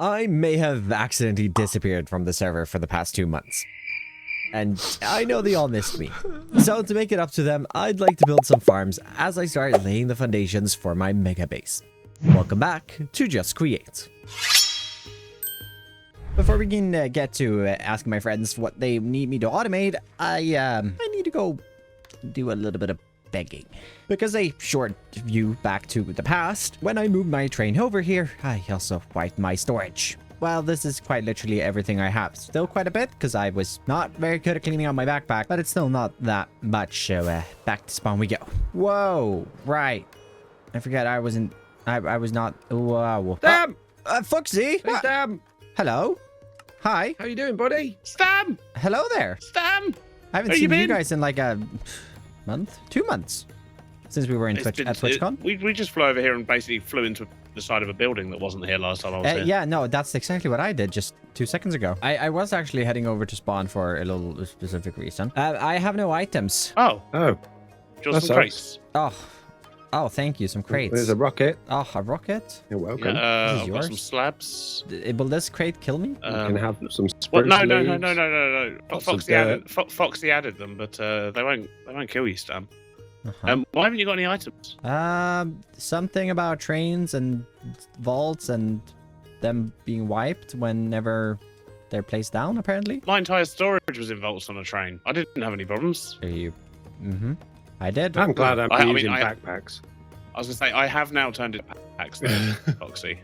I may have accidentally disappeared from the server for the past 2 months. And I know they all missed me. So to make it up to them, I'd like to build some farms as I start laying the foundations for my mega base. Welcome back to Just Create. Before we can get to asking my friends what they need me to automate, I need to go do a little bit of begging. Because a short view back to the past, when I moved my train over here, I also wiped my storage. Well, this is quite literally everything I have. Still quite a bit, because I was not very good at cleaning out my backpack, but it's still not that much, so back to spawn we go. Whoa, right. I forgot I wasn't, I was not, wow. Stam! Foxy? Hey, Stam! Hello? Hi. How you doing, buddy? Stam! Hello there. Stam! I haven't seen you guys in like a month? 2 months. Since we were in at TwitchCon. We just flew over here and basically flew into the side of a building that wasn't here last time I was here. Yeah, no, that's exactly what I did just 2 seconds ago. I was actually heading over to spawn for a little specific reason. I have no items. Oh. Oh. Just some crates. Oh, thank you. Some crates. There's a rocket. Oh, a rocket? You're welcome. This is I've yours? got some slabs. Will this crate kill me? You can have some Well, spruce no. leaves. Foxy added them, but they won't kill you, Stam. Uh-huh. Why haven't you got any items? Something about trains and vaults and them being wiped whenever they're placed down, apparently. My entire storage was in vaults on a train. I didn't have any problems. Are you? Mm-hmm. I did. I'm glad I'm I mean, using I- backpacks. I was gonna say I have now turned it back, Foxy.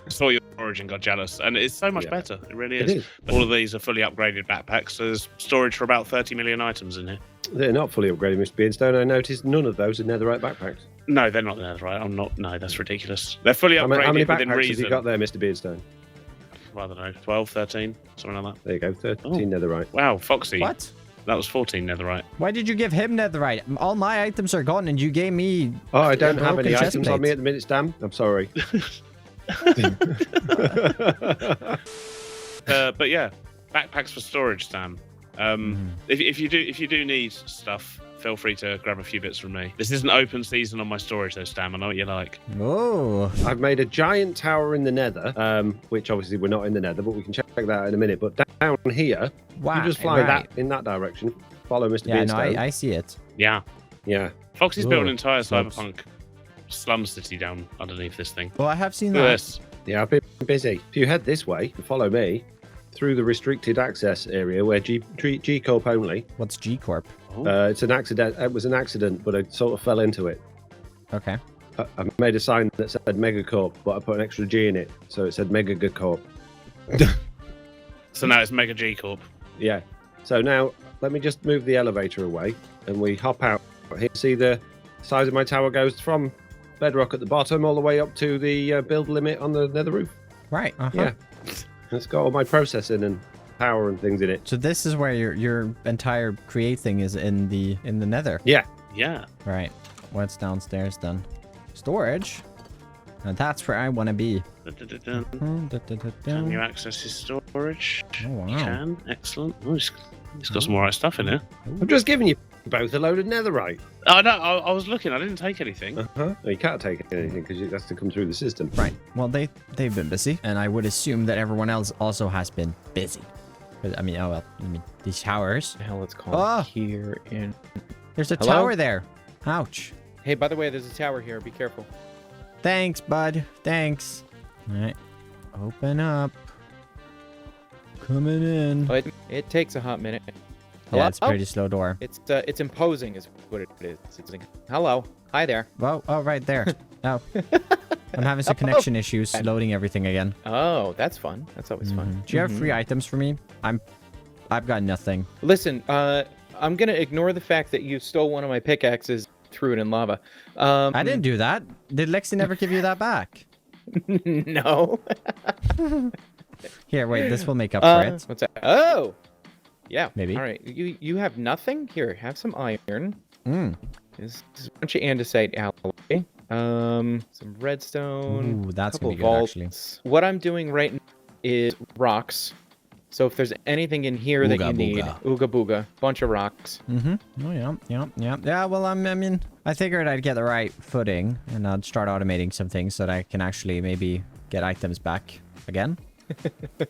Saw your storage and got jealous, and it's so much Yeah. better. It really It is. is. All of these are fully upgraded backpacks. So there's storage for about 30 million items in here. They're not fully upgraded, Mr. Beardstone. I noticed none of those are netherite backpacks. No, they're not there, right? I'm not. No, that's ridiculous. They're fully How upgraded many within backpacks have reason. you got there, Mr. Beardstone? I don't know, 12, 13, something like that. There you go, 13 netherite. Wow, Foxy. What? That was 14 netherite. Why did you give him netherite? All my items are gone, and you gave me. Oh, I don't a have broken any chest items on plate. me at the minute, Stam. I'm sorry. But yeah, backpacks for storage, Sam. If you do need stuff, feel free to grab a few bits from me. This isn't open season on my storage though, Stam. I know what you like. Oh. I've made a giant tower in the nether, which obviously we're not in the nether, but we can check that out in a minute. But down here, Wow. you just fly right. that in that direction. Follow Mr. Yeah, no, Beardstone. I see it. Yeah. Yeah. Foxy's built an Ooh, entire slums. cyberpunk slum city down underneath this thing. Well, I have seen Look at that. this. Yeah, I've been busy. If you head this way and follow me through the restricted access area where G Corp only, What's G Corp? it's an accident. It was an accident, but I sort of fell into it. Okay. I made a sign that said Megacorp, but I put an extra G in it, so it said Megacorp. So now it's Mega G Corp. Yeah. So now let me just move the elevator away, and we hop out. Here, see the size of my tower goes from bedrock at the bottom all the way up to the build limit on the nether roof. Right. Uh-huh. Yeah. It's got all my processing and power and things in it. So this is where your entire create thing is in the nether. Yeah. Yeah. Right. What's downstairs then? Storage. And that's where I want to be. Can you access his storage? Oh, wow. You can. Excellent. Oh, he's got some alright stuff in here. I'm just giving you both a load of netherite. Oh no, I was looking. I didn't take anything. No, you can't take anything because it has to come through the system. Right. Well, they've been busy, and I would assume that everyone else also has been busy. 'Cause, I mean, these towers. Hell, it's called Oh. here in. There's a Hello? tower there. Ouch. Hey, by the way, there's a tower here. Be careful. Thanks, bud. Thanks. All right. Open up. Coming in. Oh, it takes a hot minute. Hello? Yeah, it's a pretty slow door. It's imposing, is what it is. It's like, hello, hi there. Whoa, oh, right there. Oh. I'm having some connection issues loading everything again. Oh, that's fun. That's always fun. Do you have free items for me? I've got nothing. Listen, I'm gonna ignore the fact that you stole one of my pickaxes, threw it in lava. I didn't do that. Did Lexi never give you that back? No. Here, wait, this will make up for it. What's that? Oh, yeah. Maybe. All right. You have nothing here. Have some iron. Mm. This is a bunch of andesite alloy. Some redstone. Ooh, that's couple gonna be good, vaults. actually. What I'm doing right now is rocks. So if there's anything in here that Ooga you need, booga. ooga booga, bunch of rocks. Mm-hmm. Oh, yeah. Yeah, well, I mean, I figured I'd get the right footing, and I'd start automating some things so that I can actually maybe get items back again.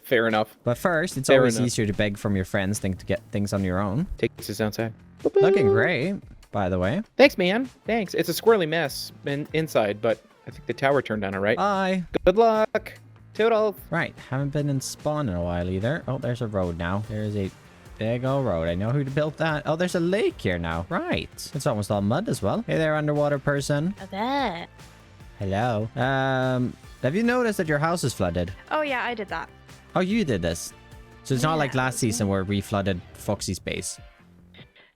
Fair enough. But first, it's Fair always enough. easier to beg from your friends than to get things on your own. Takes us outside. Looking great, by the way. Thanks, man. Thanks. It's a squirrely mess inside, but I think the tower turned out all right. Bye. Good luck. Toodles. Right, haven't been in spawn in a while either. Oh, there's a road now. There's a big old road. I know who built that. Oh, there's a lake here now. Right. It's almost all mud as well. Hey there, underwater person. There. Hello. Have you noticed that your house is flooded? Oh yeah, I did that. Oh, you did this. So it's not like Yeah. last season where we flooded Foxy's base.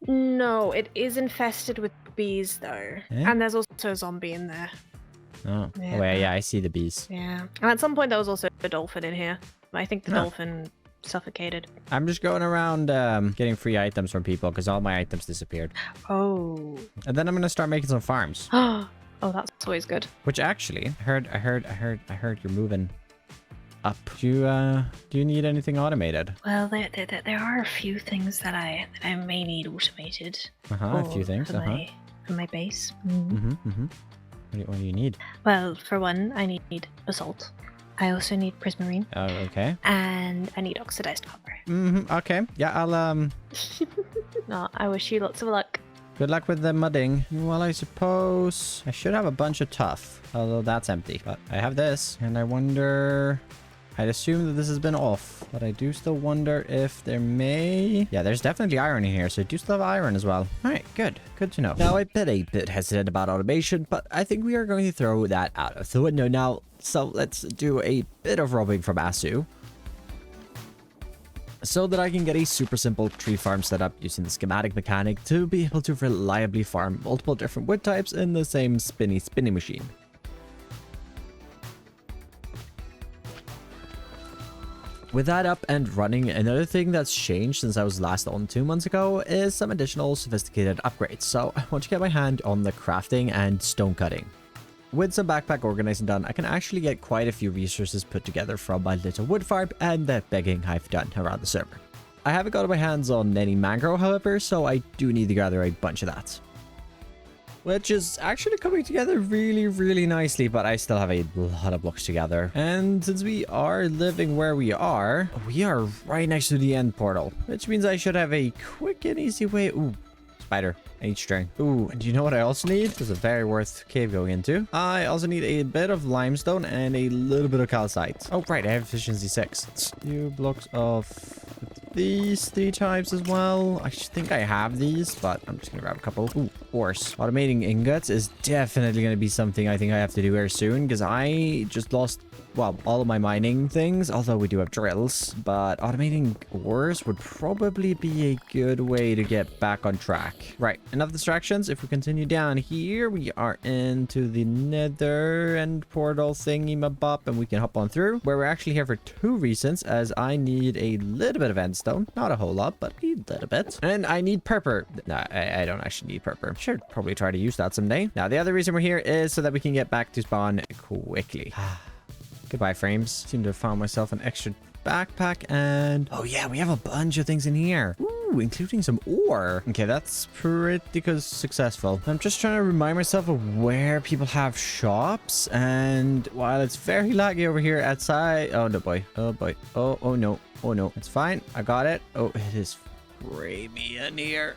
No, it is infested with bees though. Eh? And there's also a zombie in there. Oh, Yeah. oh yeah, I see the bees. Yeah. And at some point there was also a dolphin in here. I think the Huh. dolphin suffocated. I'm just going around getting free items from people because all my items disappeared. Oh. And then I'm gonna start making some farms. Oh, that's always good. Which actually, I heard you're moving up. Do you need anything automated? Well, there are a few things that I may need automated. A few things. For my base. What do you need? Well, for one, I need basalt. I also need prismarine, Oh, okay. and I need oxidized copper. Okay. Yeah, I'll No, I wish you lots of luck. Good luck with the mudding. Well, I suppose I should have a bunch of tough, although that's empty. But I have this, and I wonder... I'd assume that this has been off, but I do still wonder if there may... Yeah, there's definitely iron in here, so I do still have iron as well. All right, good. Good to know. Now, I've been a bit hesitant about automation, but I think we are going to throw that out of the window now. So let's do a bit of robbing from Asu, so that I can get a super simple tree farm set up using the schematic mechanic to be able to reliably farm multiple different wood types in the same spinny machine. With that up and running, another thing that's changed since I was last on 2 months ago is some additional sophisticated upgrades. So I want to get my hand on the crafting and stone cutting. With some backpack organizing done, I can actually get quite a few resources put together from my little wood farm and the begging I've done around the server. I haven't got my hands on any mangrove, however, so I do need to gather a bunch of that. Which is actually coming together really nicely, but I still have a lot of blocks to gather. And since we are living where we are right next to the end portal, which means I should have a quick and easy way. Ooh, spider. I need string. Ooh, and do you know what I also need? There's a very worth cave going into. I also need a bit of limestone and a little bit of calcite. Oh, right, I have efficiency 6. 2 blocks of these 3 types as well. I think I have these, but I'm just gonna grab a couple. Ooh, ores. Automating ingots is definitely gonna be something I think I have to do very soon, because I just lost, well, all of my mining things, although we do have drills, but automating ores would probably be a good way to get back on track. Right, enough distractions. If we continue down here, we are into the nether end portal thingy mabop, and we can hop on through, where we're actually here for 2 reasons, as I need a little bit of endstone. Not a whole lot, but a little bit. And I need purple. No, I don't actually need purple. Should probably try to use that someday. Now, the other reason we're here is so that we can get back to spawn quickly. Goodbye, frames. Seem to have found myself an extra backpack, and oh yeah, we have a bunch of things in here. Ooh, including some ore. Okay, that's pretty successful. I'm just trying to remind myself of where people have shops, and while it's very laggy over here outside, oh no boy, oh boy, oh no, oh no, it's fine. I got it. Oh, it is rainy in here.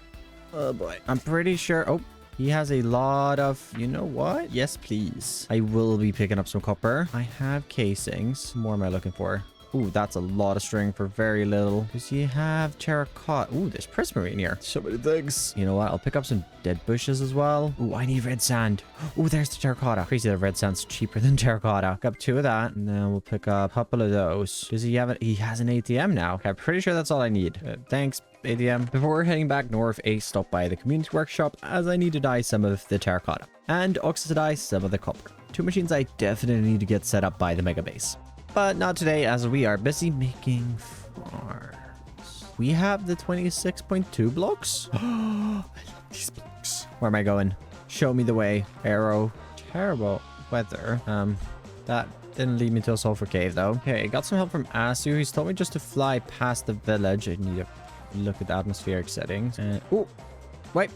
Oh boy, I'm pretty sure. Oh, he has a lot of... You know what? Yes, please. I will be picking up some copper. I have casings. What more am I looking for? Ooh, that's a lot of string for very little. Does he have terracotta? Ooh, there's prismarine here. So many things. You know what? I'll pick up some dead bushes as well. Ooh, I need red sand. Ooh, there's the terracotta. Crazy that red sand's cheaper than terracotta. Pick up 2 of that, and then we'll pick up a couple of those. Does he have it? He has an ATM now. Okay, I'm pretty sure that's all I need. Thanks, ATM. Before we're heading back north, a stop by the community workshop, as I need to dye some of the terracotta and oxidize some of the copper. 2 machines I definitely need to get set up by the mega base. But not today, as we are busy making farms. We have the 26.2 blocks. I love these blocks. Where am I going? Show me the way, arrow. Terrible weather. That didn't lead me to a sulfur cave, though. Okay, got some help from Asu. He's told me just to fly past the village. I need to look at the atmospheric settings. Oh, wait.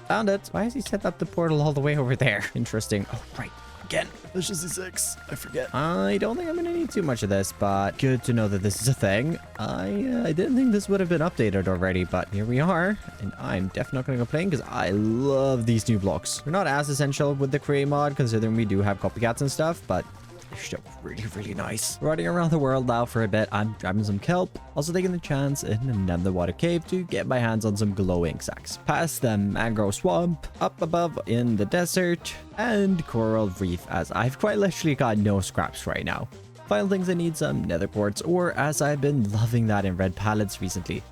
Found it. Why has he set up the portal all the way over there? Interesting. Oh, right. Again, efficiency 6. I forget. I don't think I'm going to need too much of this, but good to know that this is a thing. I didn't think this would have been updated already, but here we are. And I'm definitely not going to complain because I love these new blocks. They're not as essential with the create mod, considering we do have copycats and stuff, but they're still really, really nice. Running around the world now for a bit. I'm grabbing some kelp. Also taking the chance in another water cave to get my hands on some glowing sacks. Past the mangrove swamp, up above in the desert, and coral reef, as I've quite literally got no scraps right now. Final things, I need some nether quartz, or as I've been loving that in red pallets recently.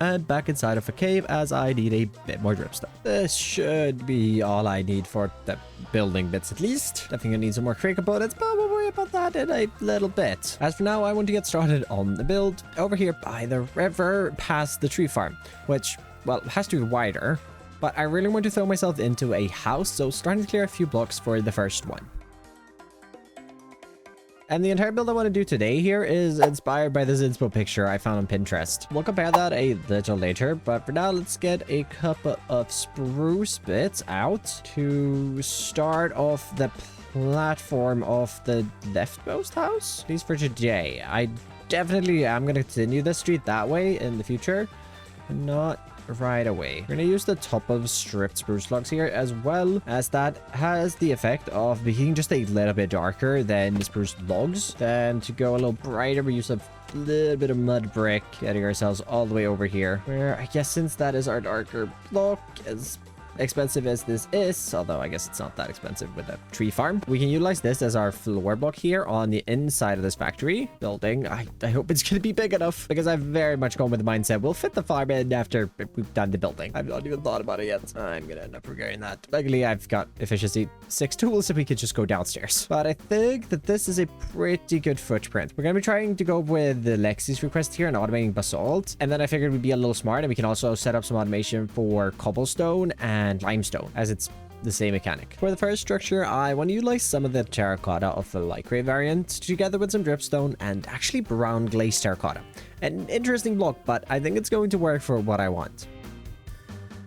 And back inside of a cave as I need a bit more dripstone. This should be all I need for the building bits at least. Definitely gonna need some more crate components, but we'll worry about that in a little bit. As for now, I want to get started on the build over here by the river past the tree farm, which, well, has to be wider, but I really want to throw myself into a house, so starting to clear a few blocks for the first one. And the entire build I want to do today here is inspired by this inspo picture I found on Pinterest. We'll compare that a little later, but for now, let's get a couple of spruce bits out to start off the platform of the leftmost house, at least for today. I definitely am going to continue the street that way in the future, but not right away. We're going to use the top of stripped spruce logs here, as well as that has the effect of being just a little bit darker than the spruce logs. Then to go a little brighter, we use a little bit of mud brick, getting ourselves all the way over here, where I guess since that is our darker block, as expensive as this is, although I guess it's not that expensive with a tree farm, we can utilize this as our floor block here on the inside of this factory building. I hope it's going to be big enough, because I've very much gone with the mindset we'll fit the farm in after we've done the building. I've not even thought about it yet. I'm going to end up regretting that. Luckily, I've got efficiency 6 tools, so we could just go downstairs. But I think that this is a pretty good footprint. We're going to be trying to go with the Lexi's request here and automating basalt. And then I figured we'd be a little smart, and we can also set up some automation for cobblestone and limestone, as it's the same mechanic. For the first structure, I want to utilize some of the terracotta of the light gray variant together with some dripstone and actually brown glazed terracotta. An interesting block, but I think it's going to work for what I want.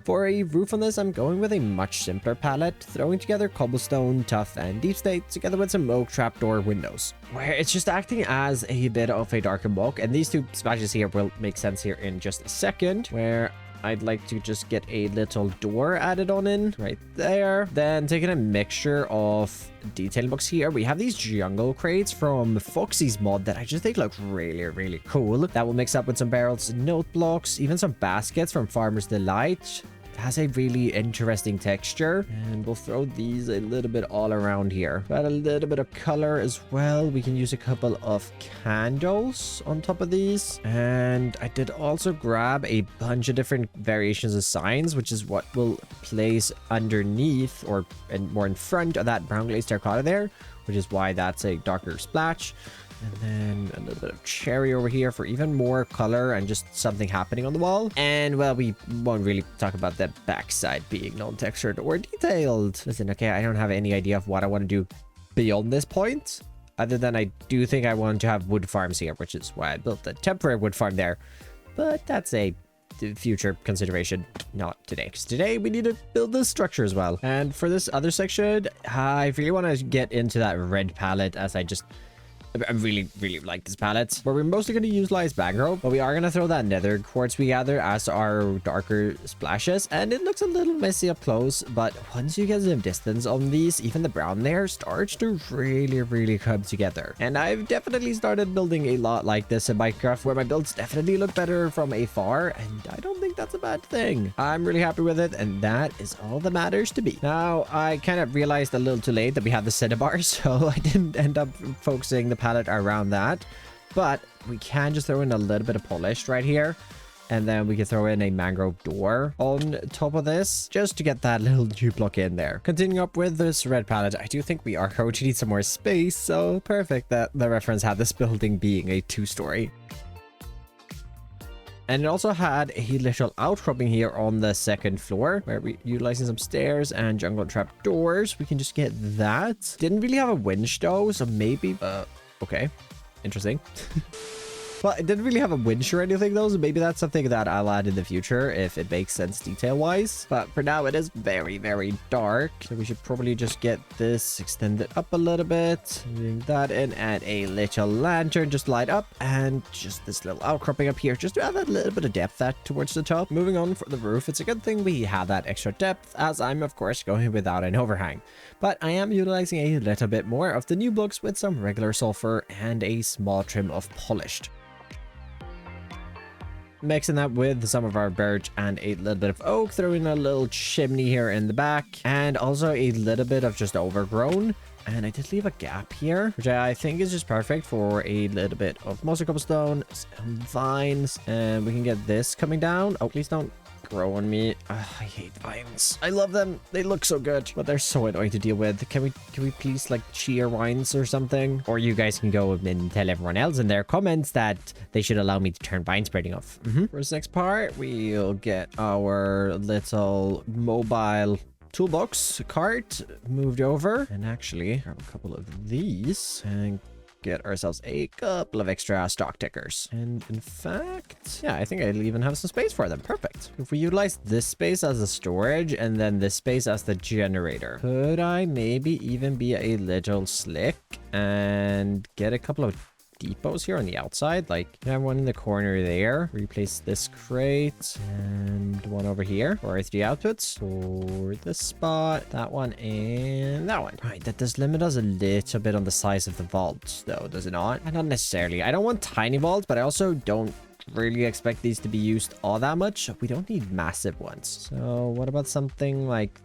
For a roof on this, I'm going with a much simpler palette, throwing together cobblestone, tuff, and deep slate together with some oak trapdoor windows, where it's just acting as a bit of a darker block. And these two splashes here will make sense here in just a second, where I'd like to just get a little door added on in right there. Then taking a mixture of detailing blocks here. We have these jungle crates from Foxy's mod that I just think look really, really cool. That will mix up with some barrels, note blocks, even some baskets from Farmer's Delight. Has a really interesting texture, and we'll throw these a little bit all around here. Add a little bit of color as well. We can use a couple of candles on top of these, and I did also grab a bunch of different variations of signs, which is what we'll place underneath or more in front of that brown glazed terracotta there, which is why that's a darker splash. And then a little bit of cherry over here for even more color and just something happening on the wall. And, well, we won't really talk about the backside being non-textured or detailed. Listen, okay, I don't have any idea of what I want to do beyond this point, other than I do think I want to have wood farms here, which is why I built the temporary wood farm there. But that's a future consideration, not today, because today we need to build this structure as well. And for this other section, I really want to get into that red palette, as I really, really like this palette, where we're mostly going to utilize mangrove, but we are going to throw that nether quartz we gather as our darker splashes, and it looks a little messy up close, but once you get some distance on these, even the brown there starts to really, really come together. And I've definitely started building a lot like this in Minecraft, where my builds definitely look better from afar, and I don't think that's a bad thing. I'm really happy with it, and that is all that matters to me. Now, I kind of realized a little too late that we had the cinnabar, so I didn't end up focusing the palette around that, but we can just throw in a little bit of polished right here, and then we can throw in a mangrove door on top of this just to get that little new block in there. Continuing up with this red palette, I do think we are going to need some more space, so perfect that the reference had this building being a 2-story. And it also had a little outcropping here on the second floor, where we utilizing some stairs and jungle trap doors. We can just get that. Didn't really have a winch though, so maybe okay, interesting. Well, it didn't really have a winch or anything though, so maybe that's something that I'll add in the future if it makes sense detail-wise. But for now, it is very, very dark. So we should probably just get this extended up a little bit. Bring that in, and a little lantern just light up, and just this little outcropping up here just to add a little bit of depth towards the top. Moving on for the roof, it's a good thing we have that extra depth, as I'm of course going without an overhang. But I am utilizing a little bit more of the new blocks with some regular sulfur and a small trim of polished. Mixing that with some of our birch and a little bit of oak, throwing a little chimney here in the back, and also a little bit of just overgrown. And I did leave a gap here, which I think is just perfect for a little bit of mostly cobblestone, some vines, and we can get this coming down. Oh, please don't grow on me. I hate vines. I love them. They look so good, but they're so annoying to deal with. Can we please like shear vines or something? Or you guys can go and tell everyone else in their comments that they should allow me to turn vine spreading off. For this next part, we'll get our little mobile toolbox cart moved over, and actually grab a couple of these and get ourselves a couple of extra stock tickers. And in fact, yeah, I think I'll even have some space for them. Perfect. If we utilize this space as a storage and then this space as the generator, could I maybe even be a little slick and get a couple of depots here on the outside? Like, I have one in the corner there. Replace this crate and one over here for the outputs for this spot, that one, and that one. Right, that does limit us a little bit on the size of the vault though, does it not? Not necessarily. I don't want tiny vaults, but I also don't really expect these to be used all that much. We don't need massive ones. So what about something like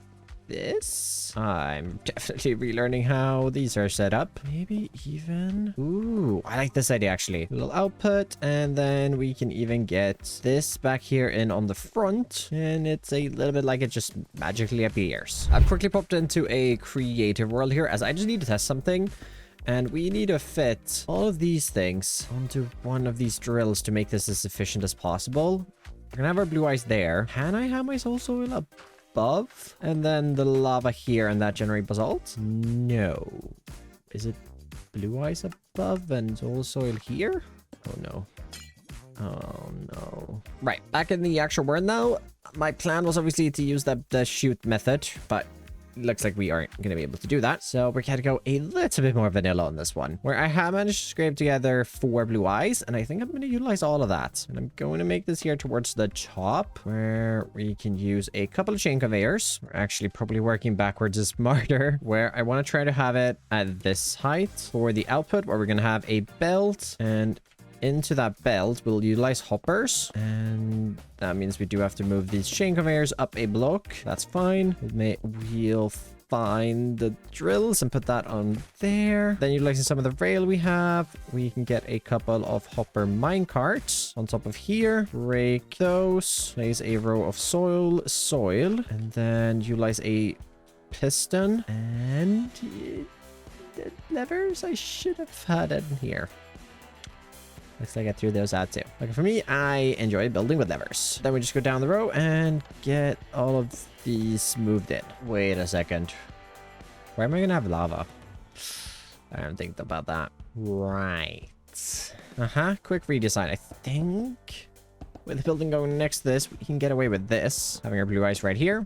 this? I'm definitely relearning how these are set up. Maybe even... Ooh, I like this idea actually. A little output, and then we can even get this back here in on the front, and it's a little bit like it just magically appears. I've quickly popped into a creative world here as I just need to test something. And we need to fit all of these things onto one of these drills to make this as efficient as possible. We're gonna have our blue eyes there. Can I have my soul soil above? And then the lava here and that generate basalt? No. Is it blue eyes above and soul soil here? Oh no. Oh no. Right, back in the actual world now. My plan was obviously to use the shoot method, but looks like we aren't going to be able to do that. So we're going to go a little bit more vanilla on this one, where I have managed to scrape together 4 blue eyes, and I think I'm going to utilize all of that. And I'm going to make this here towards the top, where we can use a couple of chain conveyors. We're actually probably working backwards is smarter, where I want to try to have it at this height for the output, where we're going to have a belt, and into that belt we'll utilize hoppers, and that means we do have to move these chain conveyors up a block. That's fine. We'll find the drills and put that on there. Then utilizing some of the rail we have, we can get a couple of hopper mine carts on top of here, break those, place a row of soil, and then utilize a piston and the levers. I should have had it in here. Looks like I threw those out too. Okay, for me, I enjoy building with levers. Then we just go down the row and get all of these moved in. Wait a second. Where am I gonna have lava? I haven't think about that. Right. Quick redesign. I think with the building going next to this, we can get away with this. Having our blue ice right here,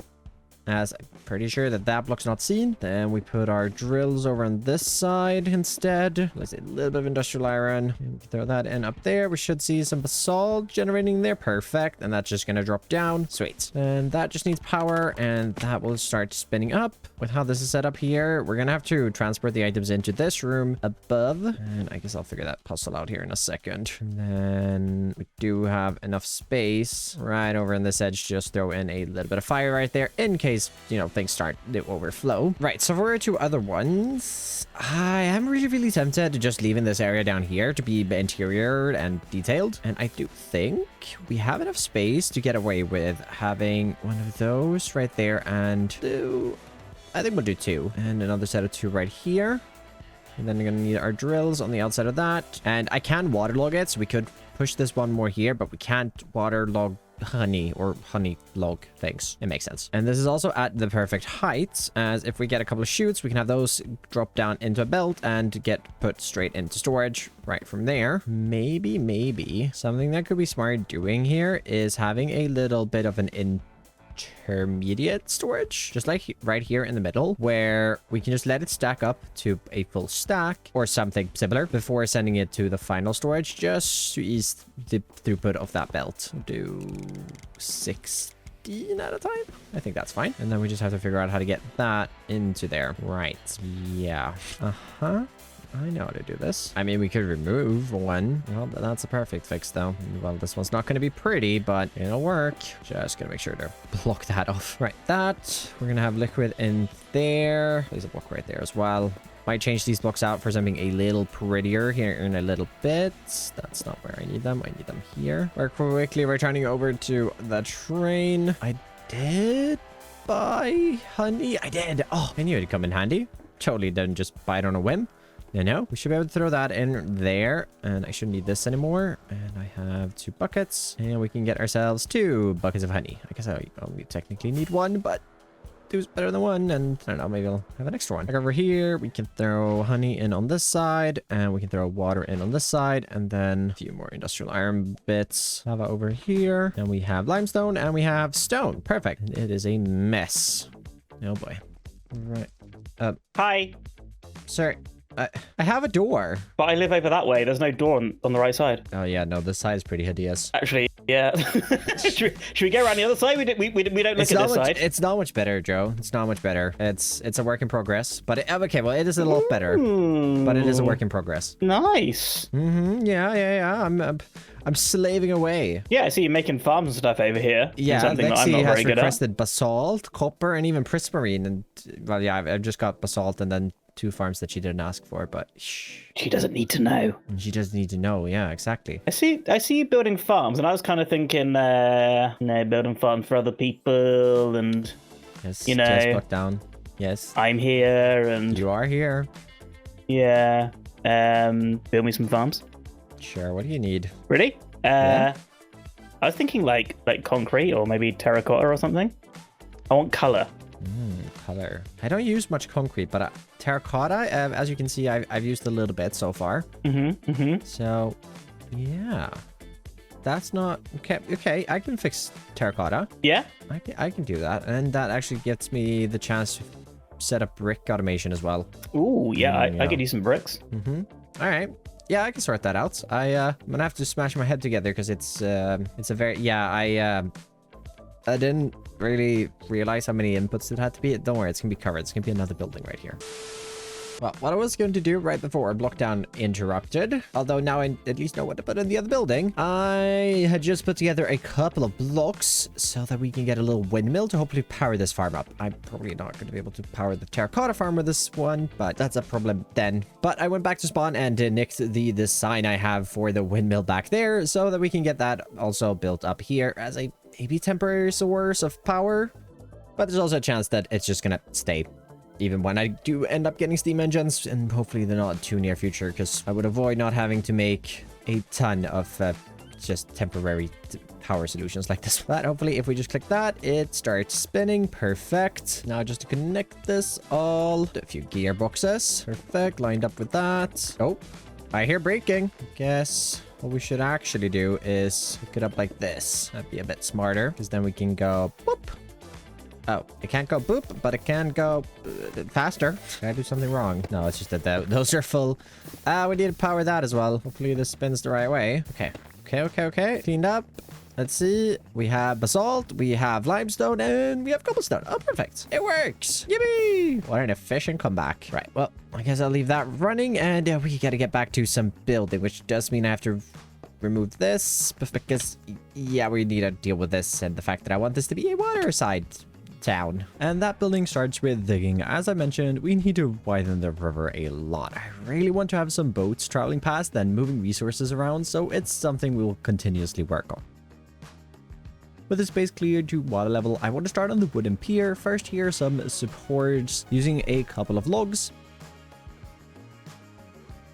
as I'm pretty sure that block's not seen. Then we put our drills over on this side instead. Let's say a little bit of industrial iron. And throw that in up there. We should see some basalt generating there. Perfect. And that's just going to drop down. Sweet. And that just needs power, and that will start spinning up. With how this is set up here, we're going to have to transport the items into this room above. And I guess I'll figure that puzzle out here in a second. And then we do have enough space right over in this edge. Just throw in a little bit of fire right there in case, you know, things start to overflow. Right, so for our 2 other ones, I am really tempted to just leave in this area down here to be interior and detailed. And I do think we have enough space to get away with having one of those right there and 2. I think we'll do 2. And another set of 2 right here. And then we're going to need our drills on the outside of that. And I can waterlog it, so we could push this one more here, but we can't waterlog honey or honey log things. It makes sense. And this is also at the perfect height, as if we get a couple of shoots, we can have those drop down into a belt and get put straight into storage right from there. Maybe something that could be smart doing here is having a little bit of an intermediate storage, just like right here in the middle, where we can just let it stack up to a full stack or something similar before sending it to the final storage, just to ease the throughput of that belt. Do 16 at a time. I think that's fine. And then we just have to figure out how to get that into there. Right. Yeah. I know how to do this. I mean, we could remove one. Well, that's a perfect fix, though. Well, this one's not going to be pretty, but it'll work. Just going to make sure to block that off. Right, that. We're going to have liquid in there. There's a block right there as well. Might change these blocks out for something a little prettier here in a little bit. That's not where I need them. I need them here. We're quickly returning over to the train. I did buy honey. I did. Oh, I knew it'd come in handy. Totally didn't just buy it on a whim. No, we should be able to throw that in there, and I shouldn't need this anymore. And I have 2 buckets, and we can get ourselves 2 buckets of honey. I guess I only technically need 1, but 2 is better than 1, and I don't know, maybe I'll have an extra one. Like over here, we can throw honey in on this side, and we can throw water in on this side, and then a few more industrial iron bits. Lava over here, and we have limestone, and we have stone. Perfect. It is a mess. Oh boy. Right. Hi. Sir. I have a door. But I live over that way. There's no door on the right side. Oh, yeah. No, this side is pretty hideous. Actually, yeah. should we go around the other side? We don't look at this side. It's not much better, Joe. It's not much better. It's a work in progress. But okay, well, it is a little better. But it is a work in progress. Nice. Yeah. I'm slaving away. Yeah, I see you making farms and stuff over here. Yeah, something that I'm Lexi not has very good at. requested basalt, copper, and even prismarine. And, well, yeah, I've just got basalt and then 2 farms that she didn't ask for, but shh. She doesn't need to know. She doesn't need to know. Yeah, exactly. I see you building farms, and I was kind of thinking, building farms for other people, and Yes, just put down. Yes. I'm here, and You are here. yeah, build me some farms. Sure. What do you need? Really? Yeah. I was thinking like concrete or maybe terracotta or something. I want color. Color. I don't use much concrete, but terracotta, as you can see, I've used a little bit so far. So, yeah. That's not... Okay, I can fix terracotta. Yeah? I can do that. And that actually gets me the chance to set up brick automation as well. Ooh, yeah, I could use some bricks. All right. Yeah, I can sort that out. I'm gonna have to smash my head together because it's a very... Yeah, I didn't really realize how many inputs it had to be. Don't worry, it's gonna be covered. It's gonna be another building right here. Well, what I was going to do right before blockdown interrupted, although now I at least know what to put in the other building, I had just put together a couple of blocks so that we can get a little windmill to hopefully power this farm up. I'm probably not going to be able to power the terracotta farm with this one, but that's a problem then. But I went back to spawn and nicked the sign I have for the windmill back there so that we can get that also built up here as a maybe temporary source of power. But there's also a chance that it's just going to stay even when I do end up getting steam engines, and hopefully they're not too near future, because I would avoid not having to make a ton of just temporary power solutions like this. But hopefully if we just click that, it starts spinning. Perfect. Now just to connect this all, a few gearboxes. Perfect, lined up with that. Oh, I hear braking. Guess what we should actually do is hook it up like this. That'd be a bit smarter, because then we can go boop. Oh, it can't go boop, but it can go faster. Did I do something wrong? No, it's just that those are full. We need to power that as well. Hopefully this spins the right way. Okay. Cleaned up. Let's see. We have basalt, we have limestone, and we have cobblestone. Oh, perfect. It works. Yippee! What an efficient comeback. Right, well, I guess I'll leave that running, and we gotta get back to some building, which does mean I have to remove this, because, yeah, we need to deal with this and the fact that I want this to be a waterside town. And that building starts with digging. As I mentioned, we need to widen the river a lot. I really want to have some boats traveling past and moving resources around, so it's something we will continuously work on. With the space cleared to water level, I want to start on the wooden pier. First here, some supports using a couple of logs.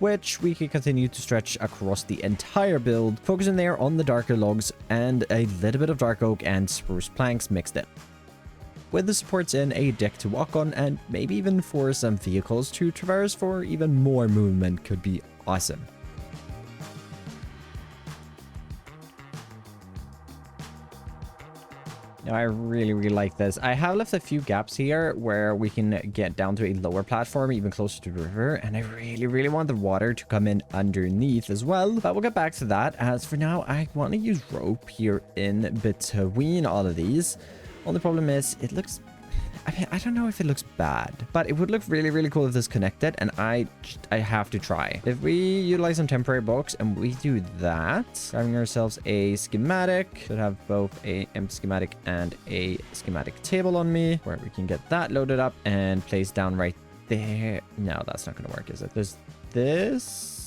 which we can continue to stretch across the entire build, focusing there on the darker logs and a little bit of dark oak and spruce planks mixed in. With the supports in, a deck to walk on, and maybe even for some vehicles to traverse for even more movement could be awesome. Now, I really like this. I have left a few gaps here where we can get down to a lower platform, even closer to the river. And I really want the water to come in underneath as well. But we'll get back to that. As for now, I want to use rope here in between all of these. Only problem is it looks... I mean, I don't know if it looks bad, but it would look really cool if this connected, and I have to try. If we utilize some temporary blocks and we do that, grabbing ourselves a schematic, should have both a empty schematic and a schematic table on me, where we can get that loaded up and placed down right there. No, that's not going to work, is it? There's this.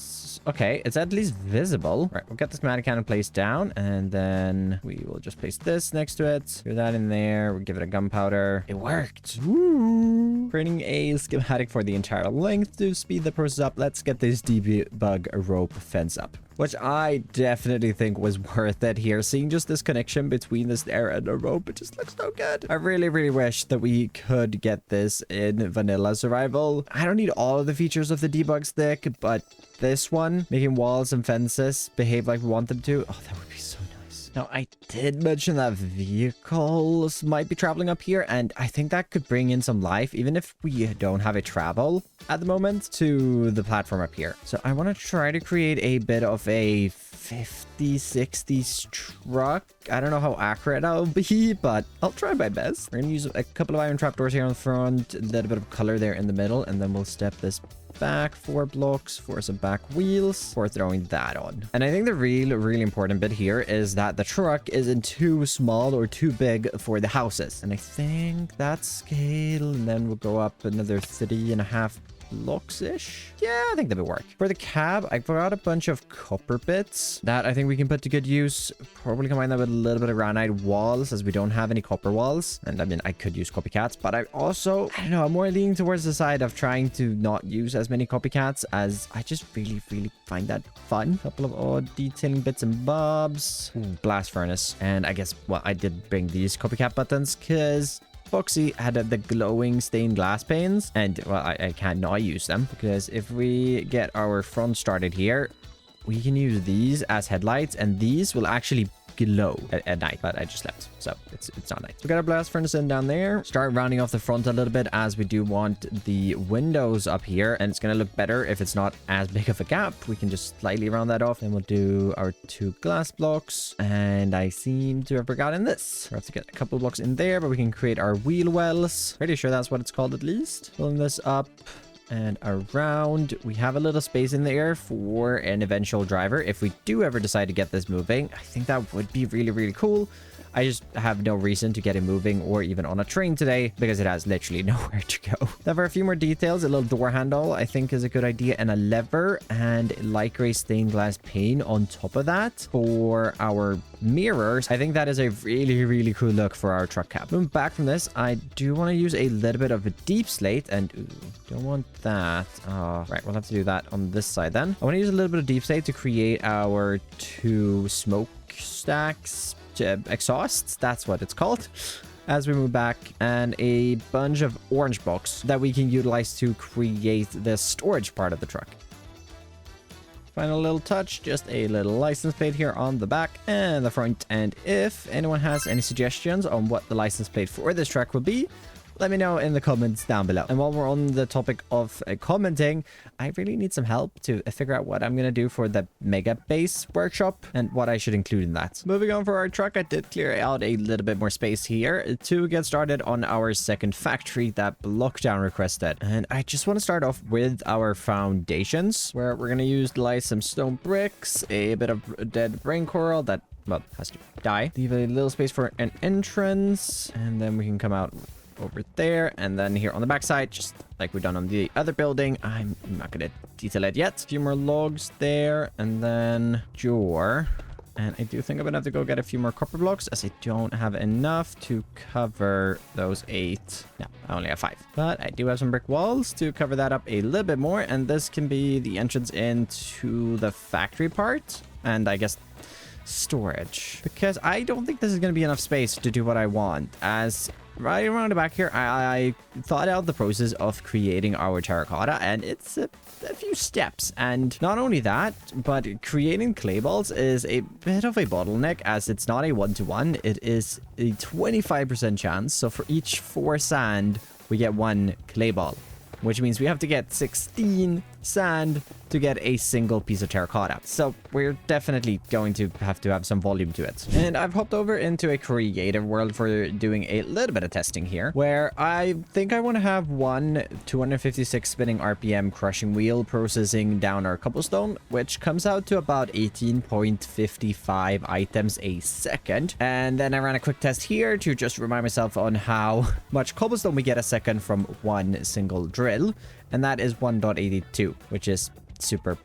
Okay, it's at least visible. All right, we'll get the schematic cannon placed down, and then we will just place this next to it. Do that in there. We'll give it a gunpowder. It worked. Woo! Creating a schematic for the entire length to speed the process up. Let's get this debug rope fence up, which I definitely think was worth it here. Seeing just this connection between the stair and the rope, it just looks so good. I really wish that we could get this in vanilla survival. I don't need all of the features of the debug stick, but this one, making walls and fences behave like we want them to, oh, that would be so nice. Now, I did mention that vehicles might be traveling up here, and I think that could bring in some life, even if we don't have a travel at the moment, to the platform up here. So I want to try to create a bit of a 50s, 60s truck. I don't know how accurate I'll be, but I'll try my best. We're going to use a couple of iron trapdoors here on the front, a little bit of color there in the middle, and then we'll step this back 4 blocks for some back wheels for throwing that on. And I think the really important bit here is that the truck isn't too small or too big for the houses. And I think that's scale, and then we'll go up another 3.5 blocks-ish. Yeah, I think that would work. For the cab, I got a bunch of copper bits that I think we can put to good use. Probably combine that with a little bit of granite walls, as we don't have any copper walls. And I mean, I could use copycats, but I don't know, I'm more leaning towards the side of trying to not use as many copycats, as I just really find that fun. Couple of odd detailing bits and bobs. Ooh, blast furnace. And I guess, well, I did bring these copycat buttons because Foxy had the glowing stained glass panes, and well, I can't not use them, because if we get our front started here, we can use these as headlights, and these will actually glow at night. But I just left, so it's not night. So we got our blast furnace in down there. Start rounding off the front a little bit, as we do want the windows up here, and it's gonna look better if it's not as big of a gap. We can just slightly round that off, and we'll do our 2 glass blocks. And I seem to have forgotten this. We have to get a couple of blocks in there, but we can create our wheel wells. Pretty sure that's what it's called, at least. Pulling this up and around. We have a little space in there for an eventual driver if we do ever decide to get this moving. I think that would be really cool. I just have no reason to get it moving or even on a train today, because it has literally nowhere to go. Now, for a few more details, a little door handle I think is a good idea, and a lever and light gray stained glass pane on top of that for our mirrors. I think that is a really cool look for our truck cab. Moving back from this, I do want to use a little bit of a deep slate, and ooh, don't want that. Right, we'll have to do that on this side then. I want to use a little bit of deep slate to create our 2 smoke stacks, exhausts, that's what it's called, as we move back, and a bunch of orange blocks that we can utilize to create the storage part of the truck. Final little touch, just a little license plate here on the back and the front. And if anyone has any suggestions on what the license plate for this truck will be, let me know in the comments down below. And while we're on the topic of commenting, I really need some help to figure out what I'm going to do for the Mega Base workshop and what I should include in that. Moving on for our truck, I did clear out a little bit more space here to get started on our second factory that Blockdown requested. And I just want to start off with our foundations, where we're going to utilize some stone bricks, a bit of dead brain coral that, well, has to die. Leave a little space for an entrance, and then we can come out over there, and then here on the backside, just like we've done on the other building. I'm not gonna detail it yet. A few more logs there, and then door And I do think I'm gonna have to go get a few more copper blocks, as I don't have enough to cover those 8. No, I only have 5. But I do have some brick walls to cover that up a little bit more. And this can be the entrance into the factory part. And I guess storage. Because I don't think this is going to be enough space to do what I want. As right around the back here, I thought out the process of creating our terracotta, and it's a few steps. And not only that, but creating clay balls is a bit of a bottleneck, as it's not a 1-to-1. It is a 25% chance. So for each 4 sand, we get 1 clay ball, which means we have to get 16 sand to get a single piece of terracotta. So we're definitely going to have some volume to it. And I've hopped over into a creative world for doing a little bit of testing here, where I think I want to have one 256 spinning RPM crushing wheel processing down our cobblestone, which comes out to about 18.55 items a second. And then I ran a quick test here to just remind myself on how much cobblestone we get a second from one single drill. And that is 1.82, which is super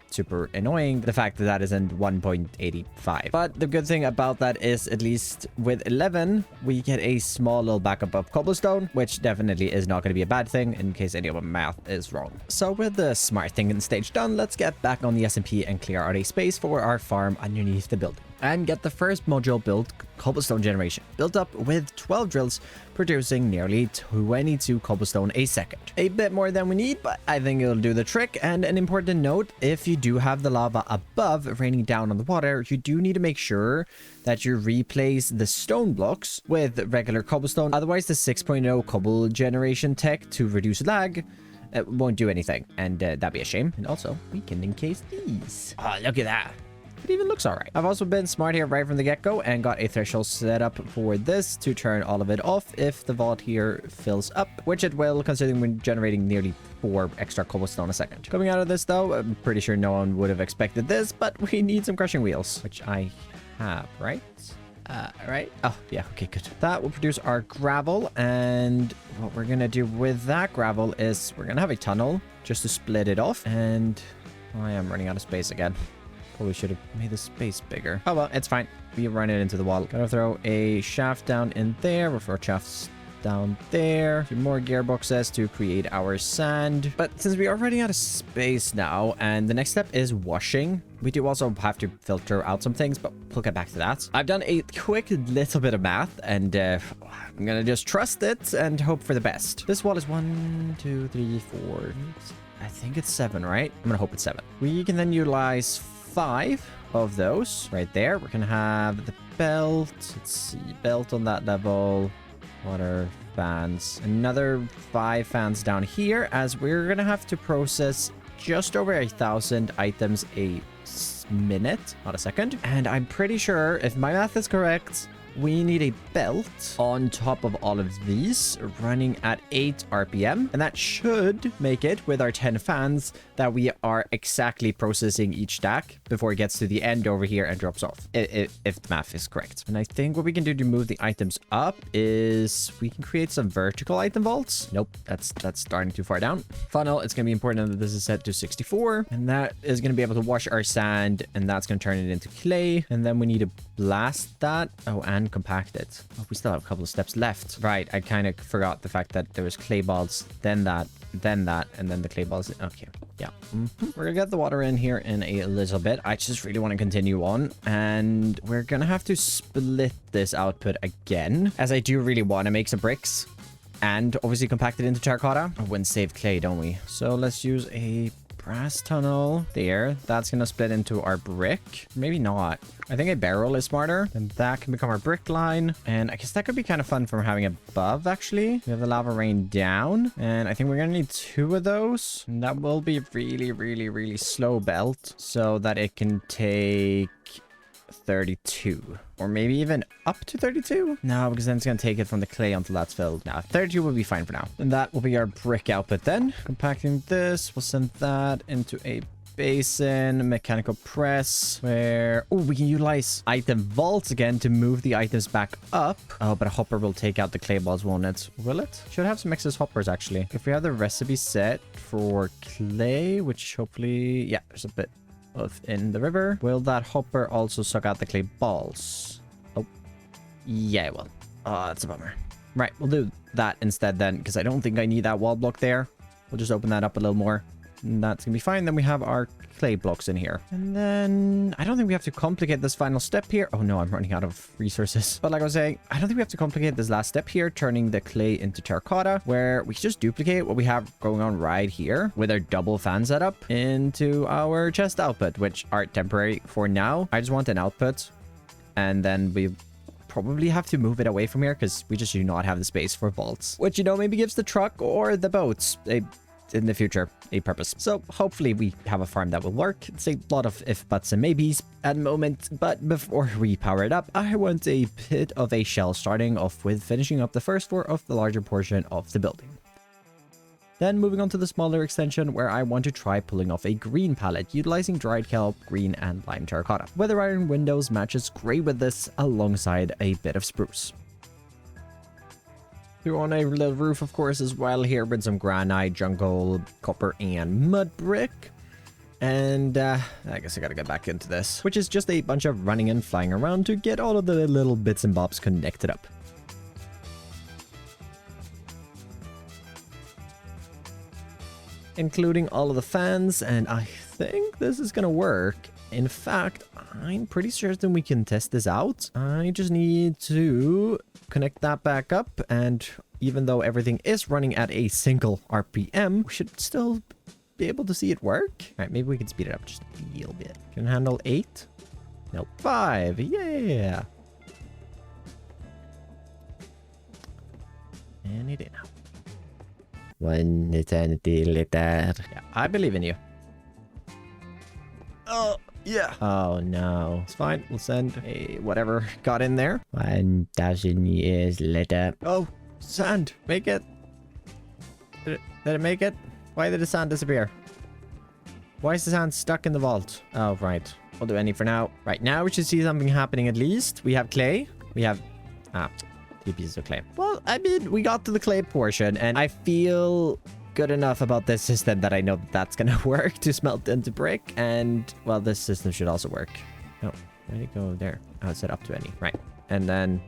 annoying, the fact that that isn't 1.85. But the good thing about that is, at least with 11, we get a small little backup of cobblestone, which definitely is not going to be a bad thing in case any of my math is wrong. So with the smart thinking stage done, let's get back on the SMP and clear out a space for our farm underneath the building and get the first module built, cobblestone generation, built up with 12 drills producing nearly 22 cobblestone a second. A bit more than we need, but I think it'll do the trick. And an important note, if you do have the lava above raining down on the water, you do need to make sure that you replace the stone blocks with regular cobblestone. Otherwise, the 6.0 cobble generation tech to reduce lag won't do anything, and that'd be a shame. And also, we can encase these. Oh, look at that. It even looks all right. I've also been smart here right from the get-go and got a threshold set up for this to turn all of it off if the vault here fills up, which it will, considering we're generating nearly 4 extra cobblestone a second. Coming out of this, though, I'm pretty sure no one would have expected this, but we need some crushing wheels, which I have, right? Right? Oh, yeah, okay, good. That will produce our gravel, and what we're gonna do with that gravel is we're gonna have a tunnel just to split it off, and I am running out of space again. Probably should have made the space bigger. Oh well, it's fine. We run it into the wall. Gotta throw a shaft down in there, with 4 shafts down there. 2 more gearboxes to create our sand. But since we are running out of space now, and the next step is washing, we do also have to filter out some things, but we'll get back to that. I've done a quick little bit of math, and I'm gonna just trust it and hope for the best. This wall is 1, 2, 3, 4. I think it's 7, right? I'm gonna hope it's 7. We can then utilize 5 of those right there. We're gonna have the belt. Let's see, belt on that level. Water fans. Another 5 fans down here, as we're gonna have to process just over 1,000 items a minute, not a second. And I'm pretty sure, if my math is correct, we need a belt on top of all of these running at 8 RPM, and that should make it, with our 10 fans, that we are exactly processing each stack before it gets to the end over here and drops off, if the math is correct. And I think what we can do to move the items up is we can create some vertical item vaults. Nope, that's starting too far down. Funnel, it's going to be important that this is set to 64, and that is going to be able to wash our sand, and that's going to turn it into clay. And then we need to blast that. Oh, and compact it. Oh, we still have a couple of steps left. Right, I kind of forgot the fact that there was clay balls, then that, and then the clay balls. Okay, yeah. We're gonna get the water in here in a little bit. I just really want to continue on, and we're gonna have to split this output again, as I do really want to make some bricks and obviously compact it into terracotta. Oh, and save clay, don't we? So let's use a brass tunnel there. That's gonna split into our brick. Maybe not. I think a barrel is smarter, and that can become our brick line. And I guess that could be kind of fun from having above, actually. We have the lava rain down, and I think we're gonna need 2 of those. And that will be really slow belt, so that it can take 32, or maybe even up to 32. No, because then it's gonna take it from the clay until that's filled. Now 32 will be fine for now, and that will be our brick output. Then compacting this, we'll send that into a basin, mechanical press, where we can utilize item vaults again to move the items back up. Oh, but a hopper will take out the clay balls, won't it? Will it? Should have some excess hoppers, actually. If we have the recipe set for clay, which hopefully, yeah, there's a bit in the river. Will that hopper also suck out the clay balls? Oh, yeah, it will. Oh, that's a bummer. Right, we'll do that instead then, because I don't think I need that wall block there. We'll just open that up a little more. And that's gonna be fine. Then we have our clay blocks in here. And then I don't think we have to complicate this final step here. Oh no, I'm running out of resources. But like I was saying, I don't think we have to complicate this last step here, turning the clay into terracotta, where we just duplicate what we have going on right here with our double fan setup into our chest output, which are temporary for now. I just want an output, and then we probably have to move it away from here because we just do not have the space for vaults, which, you know, maybe gives the truck or the boats in the future a purpose. So hopefully we have a farm that will work. It's a lot of if, buts, and maybes at the moment, but before we power it up, I want a bit of a shell, starting off with finishing up the first floor of the larger portion of the building. Then moving on to the smaller extension, where I want to try pulling off a green palette utilizing dried kelp, green, and lime terracotta. Weather iron windows matches great with this alongside a bit of spruce. Threw on a little roof, of course, as well here with some granite, jungle, copper, and mud brick. And I guess I gotta get back into this, which is just a bunch of running and flying around to get all of the little bits and bobs connected up. Including all of the fans, and I think this is gonna work. In fact, I'm pretty certain we can test this out. I just need to connect that back up, and even though everything is running at a single RPM, we should still be able to see it work. All right, maybe we can speed it up just a little bit. Can handle 8? Nope. 5. Yeah. And it in now. 1 eternity later. Yeah, I believe in you. Oh, yeah. Oh, no. It's fine. We'll send a whatever got in there. 1,000 years later. Oh, sand. Make it. Did it make it? Why did the sand disappear? Why is the sand stuck in the vault? Oh, right. We'll do any for now. Right, now we should see something happening at least. We have clay. We have... 2 pieces of clay. Well, I mean, we got to the clay portion, and I feel good enough about this system that I know that that's gonna work to smelt into brick. And, well, this system should also work. Oh, where'd it go there? Oh, it's set up to any. Right. And then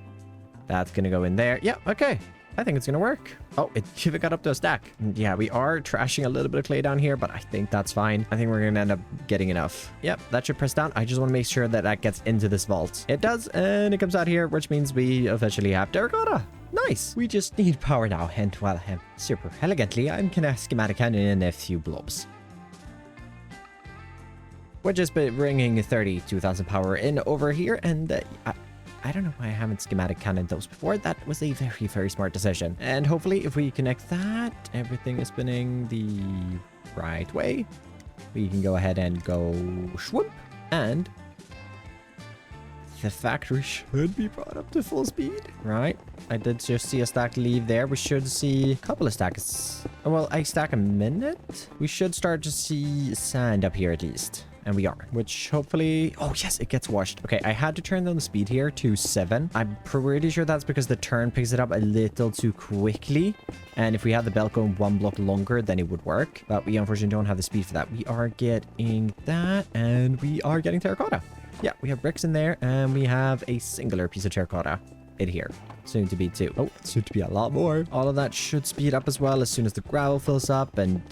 that's gonna go in there. Yeah, okay. I think it's gonna work. Oh, it even got up to a stack. Yeah, we are trashing a little bit of clay down here, but I think that's fine. I think we're gonna end up getting enough. Yep, that should press down. I just want to make sure that that gets into this vault. It does, and it comes out here, which means we officially have terracotta. Nice. We just need power now, and well, super elegantly, I'm gonna schematic cannon in a few blobs. We're just bringing 32,000 power in over here, and I don't know why I haven't schematic cannoned those before. That was a very, very smart decision. And hopefully if we connect that, everything is spinning the right way. We can go ahead and go swoop. And the factory should be brought up to full speed. Right. I did just see a stack leave there. We should see a couple of stacks. Well, a stack a minute. We should start to see sand up here at least. And we are, which hopefully... Oh, yes, it gets washed. Okay, I had to turn down the speed here to 7. I'm pretty sure that's because the turn picks it up a little too quickly. And if we had the belt going 1 block longer, then it would work. But we unfortunately don't have the speed for that. We are getting that, and we are getting terracotta. Yeah, we have bricks in there, and we have a singular piece of terracotta in here. Soon to be 2. Oh, soon to be a lot more. All of that should speed up as well as soon as the gravel fills up and...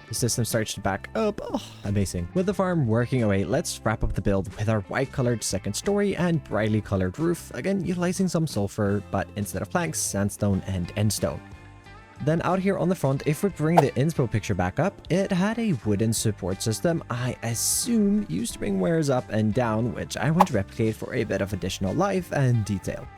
the system starts to back up. Oh, amazing. With the farm working away, let's wrap up the build with our white colored second story and brightly colored roof, again utilizing some sulfur, but instead of planks, sandstone and endstone. Then out here on the front, if we bring the inspo picture back up, it had a wooden support system I assume used to bring wares up and down, which I want to replicate for a bit of additional life and detail.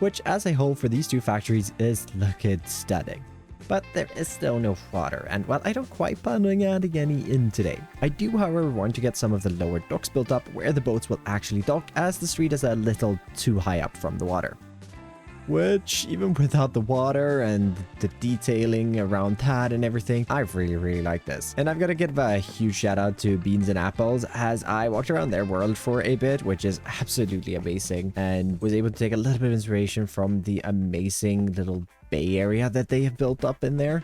Which as a whole for these 2 factories is looking stunning. But there is still no water, and while I don't quite plan on adding any in today, I do however want to get some of the lower docks built up where the boats will actually dock, as the street is a little too high up from the water. Which, even without the water and the detailing around that and everything, I really like this. And I've got to give a huge shout out to Beans and Apples, as I walked around their world for a bit, which is absolutely amazing, and was able to take a little bit of inspiration from the amazing little bay area that they have built up in there.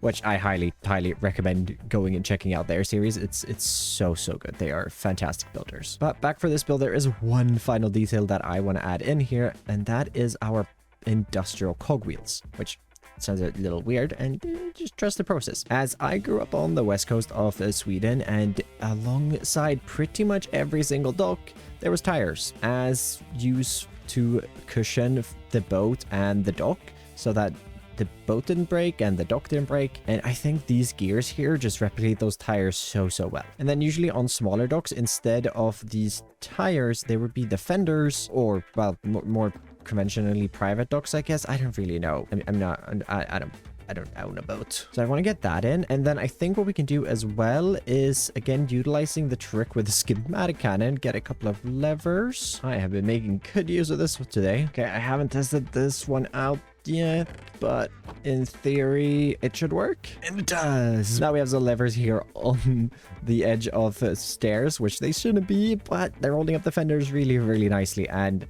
which I highly recommend going and checking out their series. It's so good. They are fantastic builders. But back for this build, there is one final detail that I want to add in here, and that is our industrial cogwheels, which sounds a little weird, and just trust the process. As I grew up on the west coast of Sweden, and alongside pretty much every single dock, there was tires as used to cushion the boat and the dock so that the boat didn't break and the dock didn't break. And I think these gears here just replicate those tires so well. And then usually on smaller docks, instead of these tires, there would be the fenders, or well, more conventionally private docks, I guess. I don't really know. I don't own a boat. So I want to get that in. And then I think what we can do as well is, again, utilizing the trick with the schematic cannon, get a couple of levers. I have been making good use of this today. Okay, I haven't tested this one out yet, but in theory it should work, and it does. Now we have the levers here on the edge of stairs, which they shouldn't be, but they're holding up the fenders really nicely. And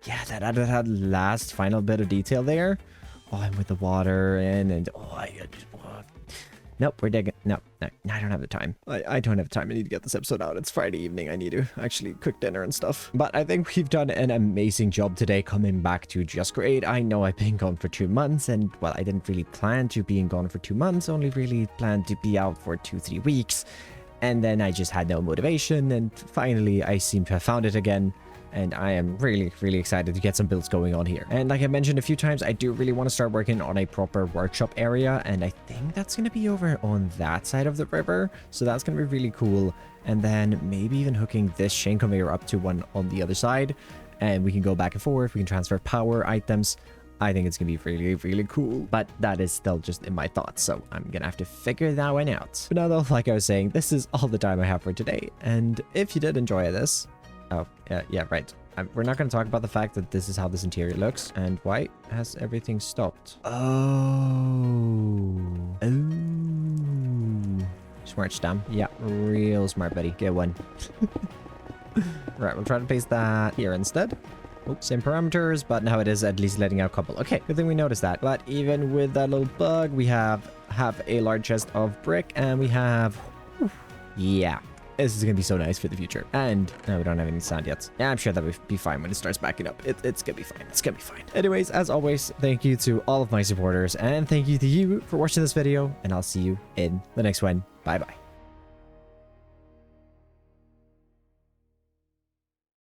yeah, that last final bit of detail there. Oh, and with the water in, and nope, we're digging. No, I don't have the time. I don't have time. I need to get this episode out. It's Friday evening. I need to actually cook dinner and stuff. But I think we've done an amazing job today coming back to Just Great. I know I've been gone for 2 months, and well, I didn't really plan to being gone for 2 months. Only really planned to be out for 2-3 weeks. And then I just had no motivation, and finally I seem to have found it again. And I am really excited to get some builds going on here. And like I mentioned a few times, I do really want to start working on a proper workshop area, and I think that's going to be over on that side of the river, so that's going to be really cool. And then maybe even hooking this chain conveyor up to one on the other side, and we can go back and forth. We can transfer power items. I think it's gonna be really cool, but that is still just in my thoughts, so I'm gonna have to figure that one out. But now though, like I was saying, this is all the time I have for today, and if you did enjoy this, oh, yeah, right. We're not going to talk about the fact that this is how this interior looks. And why has everything stopped? Oh. Smart, Stam. Yeah, real smart, buddy. Get one. Right, we'll try to paste that here instead. Oops, same parameters, but now it is at least letting out a couple. Okay, good thing we noticed that. But even with that little bug, we have a large chest of brick, and we have... yeah. This is going to be so nice for the future. And no, we don't have any sand yet. Yeah, I'm sure that will be fine when it starts backing up. It's going to be fine. It's going to be fine. Anyways, as always, thank you to all of my supporters, and thank you to you for watching this video, and I'll see you in the next one. Bye-bye.